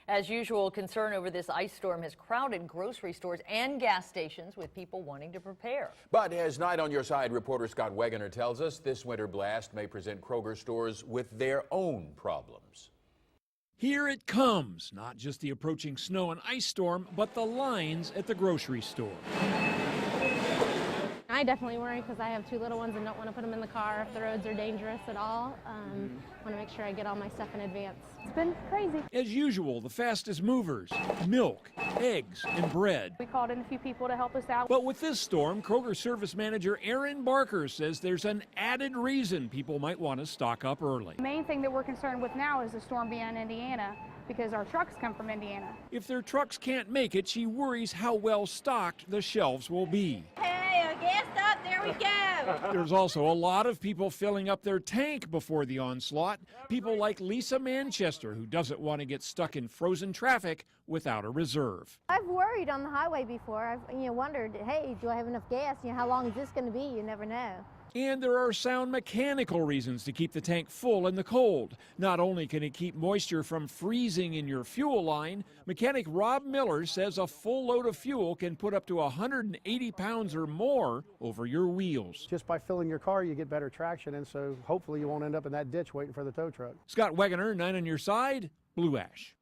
As usual, concern over this ice storm has crowded grocery stores and gas stations with people wanting to prepare. But as Night on Your Side reporter Scott Wegener tells us, this winter blast may present Kroger stores with their own problems. Here it comes, not just the approaching snow and ice storm, but the lines at the grocery store. I definitely worry because I have two little ones and don't want to put them in the car if the roads are dangerous at all. Want to make sure I get all my stuff in advance. It's been crazy. As usual, the fastest movers, milk, eggs, and bread. We called in a few people to help us out. But with this storm, Kroger service manager Aaron Barker says there's an added reason people might want to stock up early. The main thing that we're concerned with now is the storm being in Indiana, because our trucks come from Indiana. If their trucks can't make it, she worries how well stocked the shelves will be. Hey, gas up, there we go. There's also a lot of people filling up their tank before the onslaught. People like Lisa Manchester, who doesn't want to get stuck in frozen traffic without a reserve. I've worried on the highway before. I've wondered, hey, do I have enough gas? How long is this going to be? You never know. And there are sound mechanical reasons to keep the tank full in the cold. Not only can it keep moisture from freezing in your fuel line, mechanic Rob Miller says a full load of fuel can put up to 180 pounds or more over your wheels. Just by filling your car, you get better traction, and so hopefully you won't end up in that ditch waiting for the tow truck. Scott Wegener, 9 on Your Side, Blue Ash.